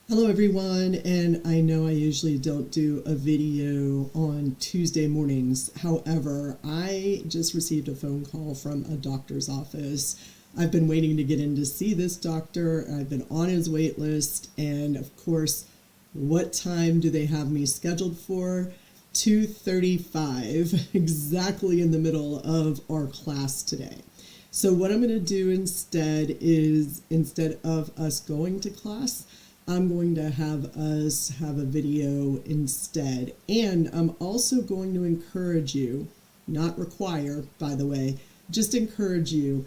Hello everyone, and I know I usually don't do a video on Tuesday mornings. However, I just received a phone call from a doctor's office. I've been waiting to get in to see this doctor. I've been on his wait list, and of course, what time do they have me scheduled for? 2:35, exactly in the middle of our class today. So what I'm going to do instead is, instead of us going to class, I'm going to have us have a video instead. And I'm also going to encourage you, not require, by the way, just encourage you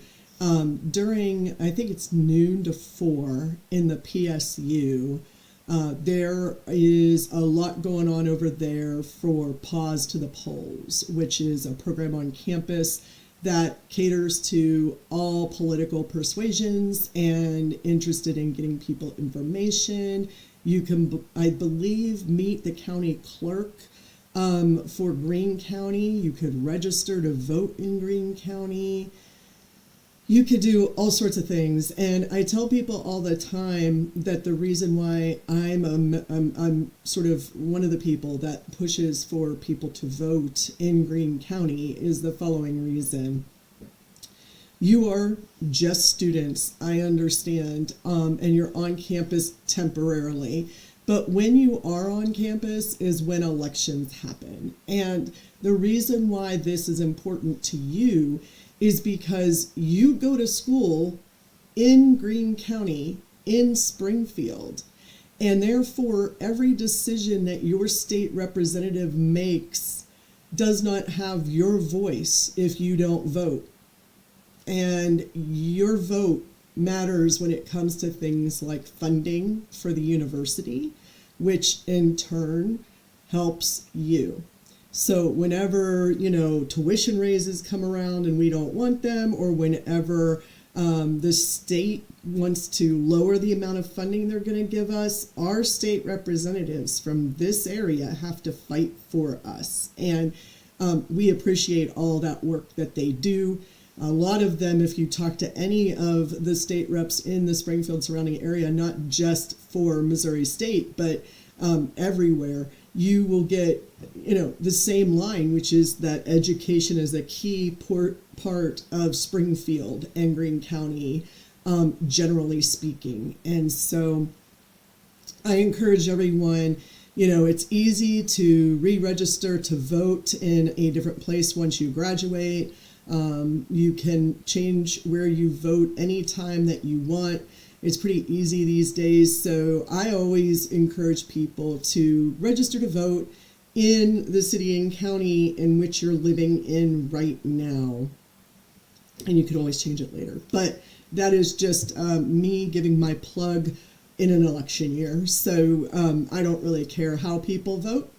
during, I think it's noon to 4 in the PSU. There is a lot going on over there for Pause to the Polls, which is a program on campus that caters to all political persuasions and interested in getting people information. You can, I believe, meet the county clerk for Greene County. You could register to vote in Greene County. You could do all sorts of things. And I tell people all the time that the reason why I'm sort of one of the people that pushes for people to vote in Greene County is the following reason. You are just students, I understand, and you're on campus temporarily. But when you are on campus is when elections happen. And the reason why this is important to you is because you go to school in Greene County, in Springfield, and therefore every decision that your state representative makes does not have your voice if you don't vote. And your vote matters when it comes to things like funding for the university, which in turn helps you. So whenever, tuition raises come around and we don't want them, or whenever the state wants to lower the amount of funding they're going to give us, our state representatives from this area have to fight for us. And we appreciate all that work that they do. A lot of them, if you talk to any of the state reps in the Springfield surrounding area, not just for Missouri State, but everywhere, you will get, the same line, which is that education is a key part of Springfield and Greene County, generally speaking. And so I encourage everyone, it's easy to re-register to vote in a different place once you graduate. You can change where you vote anytime that you want. It's pretty easy these days, so I always encourage people to register to vote in the city and county in which you're living in right now. And you can always change it later. But that is just me giving my plug in an election year. So I don't really care how people vote,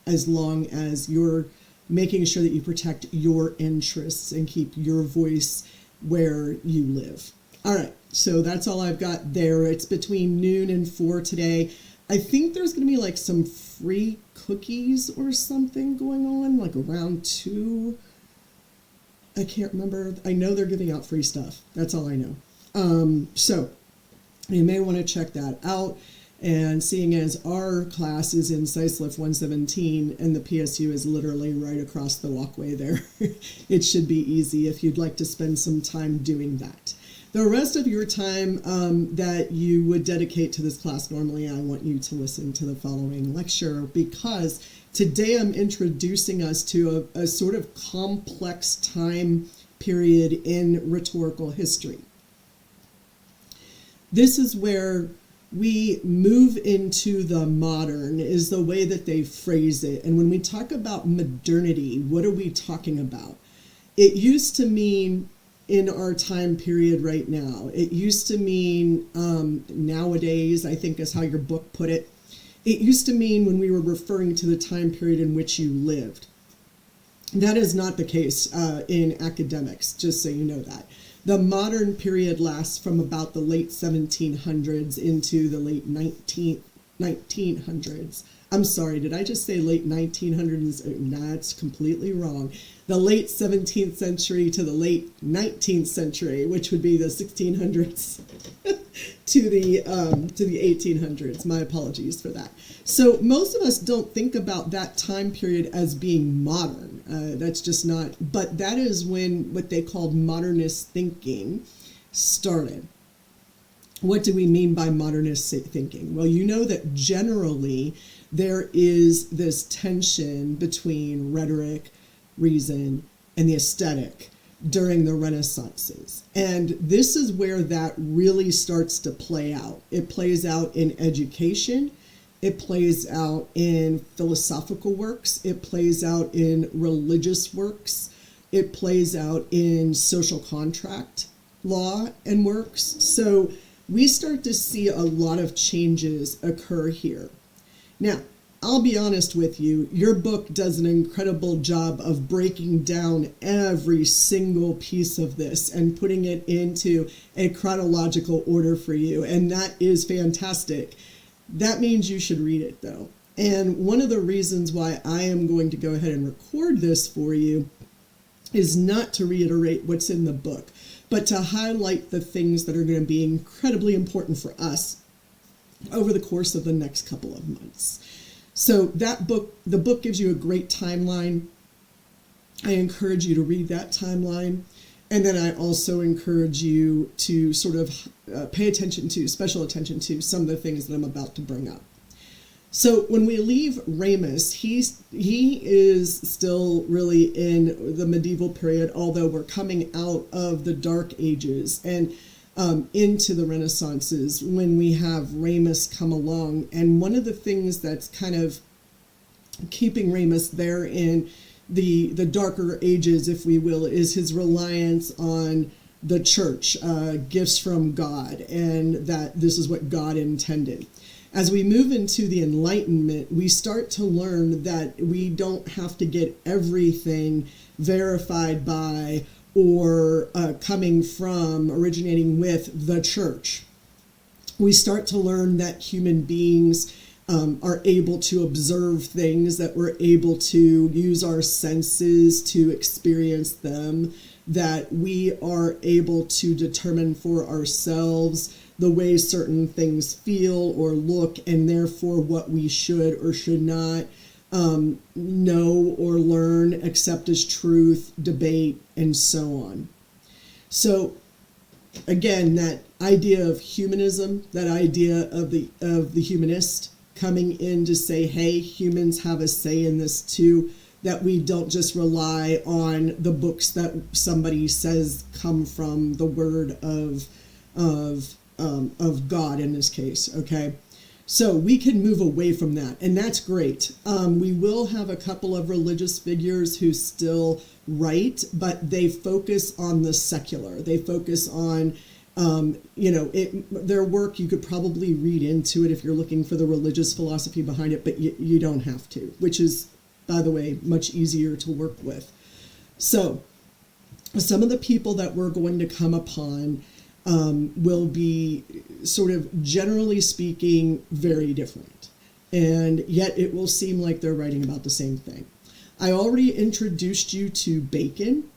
as long as you're making sure that you protect your interests and keep your voice where you live. All right, so that's all I've got there. It's between noon and 4 today. I think there's going to be like some free cookies or something going on, like around 2. I can't remember. I know they're giving out free stuff. That's all I know. So you may want to check that out. And seeing as our class is in Sisliff 117 and the PSU is literally right across the walkway there, it should be easy if you'd like to spend some time doing that. The rest of your time that you would dedicate to this class, normally I want you to listen to the following lecture, because today I'm introducing us to a sort of complex time period in rhetorical history. This is where we move into the modern, is the way that they phrase it. And when we talk about modernity, what are we talking about? It used to mean, in our time period right now, it used to mean nowadays, I think is how your book put it. It used to mean when we were referring to the time period in which you lived. That is not the case in academics, just so you know that. The modern period lasts from about the late 1700s into the late 19th 1900s. I'm sorry, did I just say late 1900s? That's completely wrong. The late 17th century to the late 19th century, which would be the 1600s to the 1800s. My apologies for that. So most of us don't think about that time period as being modern. That's just not, but that is when what they called modernist thinking started. What do we mean by modernist thinking? Well, you know that generally there is this tension between rhetoric, reason, and the aesthetic during the Renaissances. And this is where that really starts to play out. It plays out in education. It plays out in philosophical works. It plays out in religious works. It plays out in social contract law and works. So we start to see a lot of changes occur here. Now, I'll be honest with you, your book does an incredible job of breaking down every single piece of this and putting it into a chronological order for you, and that is fantastic. That means you should read it, though. And one of the reasons why I am going to go ahead and record this for you is not to reiterate what's in the book, but to highlight the things that are going to be incredibly important for us over the course of the next couple of months. So that book, the book gives you a great timeline. I encourage you to read that timeline. And then I also encourage you to sort of pay attention to, special attention to some of the things that I'm about to bring up. So when we leave Ramus, he is still really in the medieval period, although we're coming out of the Dark Ages and into the Renaissances when we have Ramus come along. And one of the things that's kind of keeping Ramus there in the darker ages, if we will, is his reliance on the church, gifts from God, and that this is what God intended. As we move into the Enlightenment, we start to learn that we don't have to get everything verified by or coming from, originating with the church. We start to learn that human beings are able to observe things, that we're able to use our senses to experience them, that we are able to determine for ourselves the way certain things feel or look, and therefore what we should or should not know or learn, accept as truth, debate, and so on. So again, that idea of humanism, that idea of the humanist coming in to say, hey, humans have a say in this too, that we don't just rely on the books that somebody says come from the word of God in this case, okay? So we can move away from that, and that's great. We will have a couple of religious figures who still write, but they focus on the secular. They focus on, their work, you could probably read into it if you're looking for the religious philosophy behind it, but you don't have to, which is, by the way, much easier to work with. So some of the people that we're going to come upon will be sort of, generally speaking, very different. And yet it will seem like they're writing about the same thing. I already introduced you to Bacon,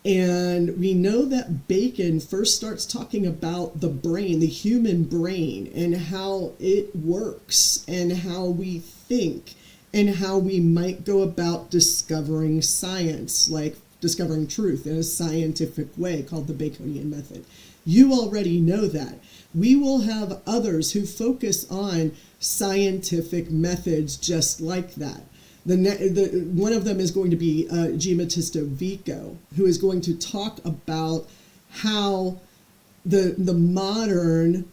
and we know that Bacon first starts talking about the brain, the human brain, and how it works, and how we think, and how we might go about discovering science, like discovering truth in a scientific way called the Baconian method. You already know that. We will have others who focus on scientific methods just like that. One of them is going to be Giambattista Vico, who is going to talk about how the modern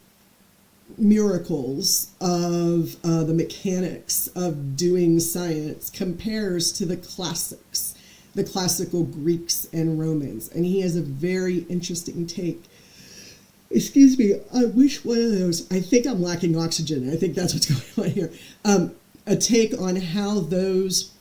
miracles of the mechanics of doing science compares to the classics, the classical Greeks and Romans. And he has a very interesting take. Excuse me, I wish one of those, I think I'm lacking oxygen. I think that's what's going on here. A take on how those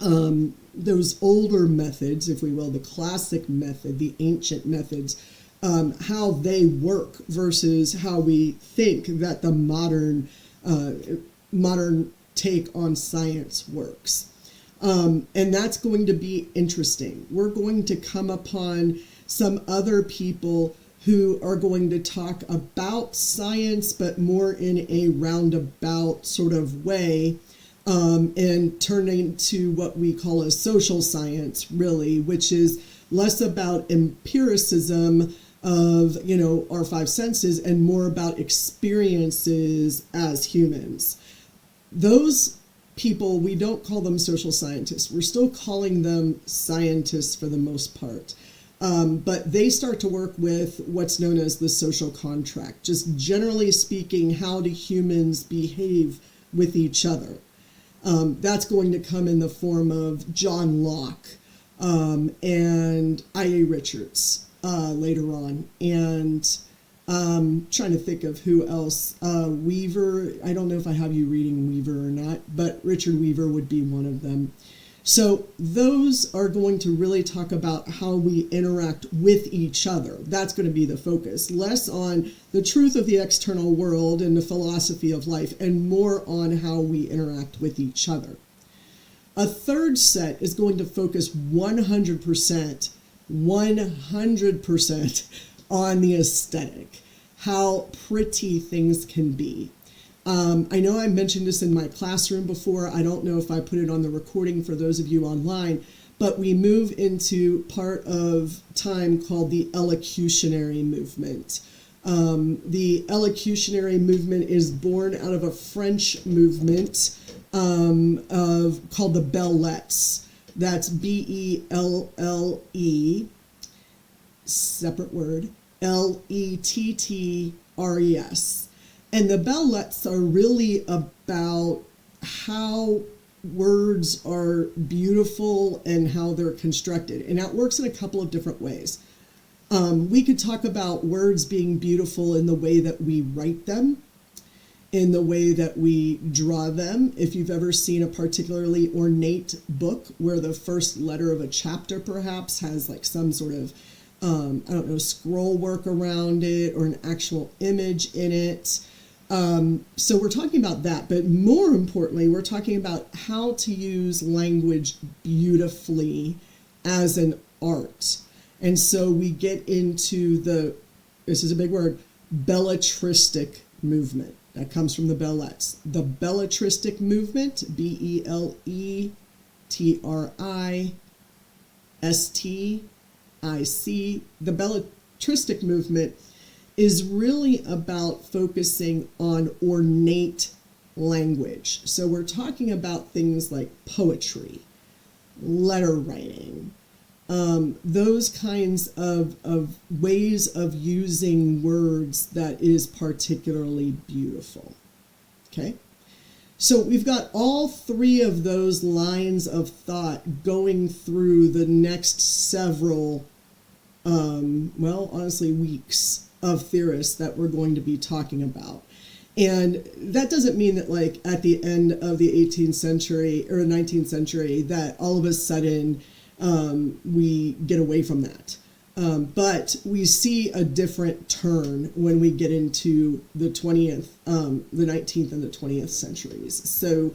older methods, if we will, the classic method, the ancient methods, how they work versus how we think that the modern modern take on science works. And that's going to be interesting. We're going to come upon some other people who are going to talk about science, but more in a roundabout sort of way, and turning to what we call a social science, really, which is less about empiricism of, our five senses and more about experiences as humans. Those people, we don't call them social scientists. We're still calling them scientists for the most part. But they start to work with what's known as the social contract. Just generally speaking, how do humans behave with each other? That's going to come in the form of John Locke and I.A. Richards later on. And trying to think of who else. Weaver, I don't know if I have you reading Weaver or not, but Richard Weaver would be one of them. So those are going to really talk about how we interact with each other. That's going to be the focus. Less on the truth of the external world and the philosophy of life, and more on how we interact with each other. A third set is going to focus 100% on the aesthetic, how pretty things can be. I know I mentioned this in my classroom before. I don't know if I put it on the recording for those of you online, but we move into part of time called the elocutionary movement. The elocutionary movement is born out of a French movement called the Belles. That's B-E-L-L-E, separate word, L-E-T-T-R-E-S. And the Belles are really about how words are beautiful and how they're constructed. And that works in a couple of different ways. We could talk about words being beautiful in the way that we write them, in the way that we draw them. If you've ever seen a particularly ornate book where the first letter of a chapter perhaps has like some sort of, scroll work around it or an actual image in it. So we're talking about that, but more importantly, we're talking about how to use language beautifully as an art. And so we get into this is a big word, belletristic movement. That comes from the Belles. The belletristic movement, B-E-L-E-T-R-I-S-T-I-C, the belletristic movement is really about focusing on ornate language. So we're talking about things like poetry, letter writing, those kinds of ways of using words that is particularly beautiful. Okay? So we've got all three of those lines of thought going through the next several, honestly, weeks of theorists that we're going to be talking about. And that doesn't mean that like at the end of the 18th century or 19th century that all of a sudden we get away from that. But we see a different turn when we get into the 19th and the 20th centuries. So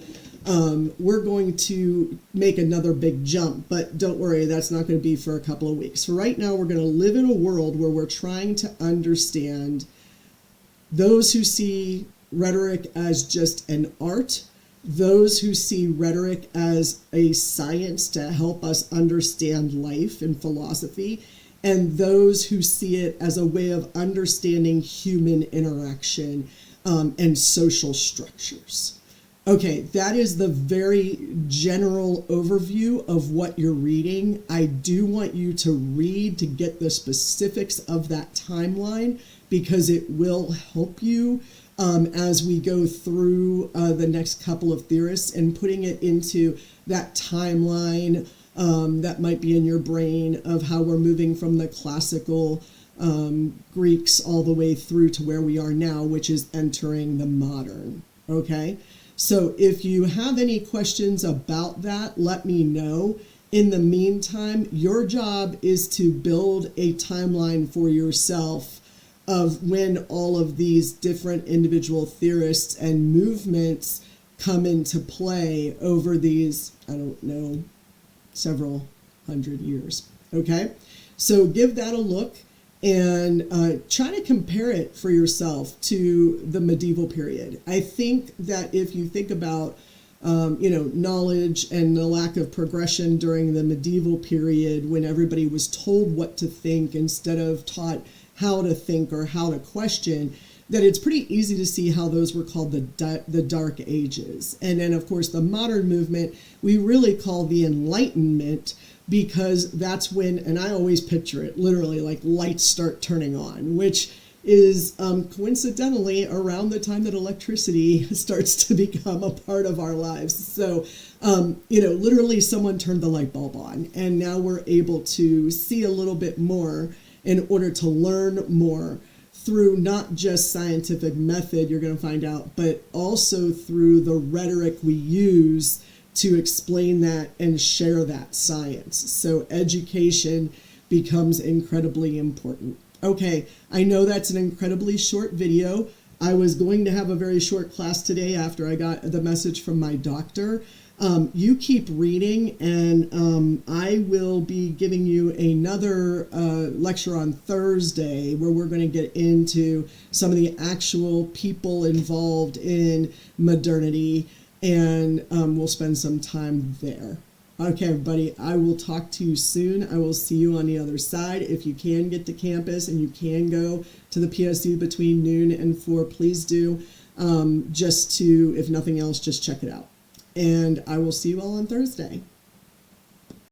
we're going to make another big jump, but don't worry, that's not going to be for a couple of weeks. For right now, we're going to live in a world where we're trying to understand those who see rhetoric as just an art, those who see rhetoric as a science to help us understand life and philosophy, and those who see it as a way of understanding human interaction and social structures. Okay, that is the very general overview of what you're reading. I do want you to read to get the specifics of that timeline because it will help you as we go through the next couple of theorists and putting it into that timeline that might be in your brain of how we're moving from the classical Greeks all the way through to where we are now, which is entering the modern. Okay? So if you have any questions about that, let me know. In the meantime, your job is to build a timeline for yourself of when all of these different individual theorists and movements come into play over these, I don't know, several hundred years. Okay, so give that a look and try to compare it for yourself to the medieval period. I think that if you think about knowledge and the lack of progression during the medieval period, when everybody was told what to think instead of taught how to think or how to question, that it's pretty easy to see how those were called the Dark Ages. And then, of course, the modern movement we really call the Enlightenment, because that's when, and I always picture it literally like lights start turning on, which is coincidentally around the time that electricity starts to become a part of our lives. So, literally someone turned the light bulb on, and now we're able to see a little bit more in order to learn more through not just scientific method, you're going to find out, but also through the rhetoric we use to explain that and share that science. So education becomes incredibly important. Okay, I know that's an incredibly short video. I was going to have a very short class today after I got the message from my doctor. You keep reading, and I will be giving you another lecture on Thursday where we're going to get into some of the actual people involved in modernity, and we'll spend some time there. Okay, everybody, I will talk to you soon. I will see you on the other side. If you can get to campus and you can go to the PSU between noon and 4, please do. Just to, if nothing else, just check it out. And I will see you all on Thursday.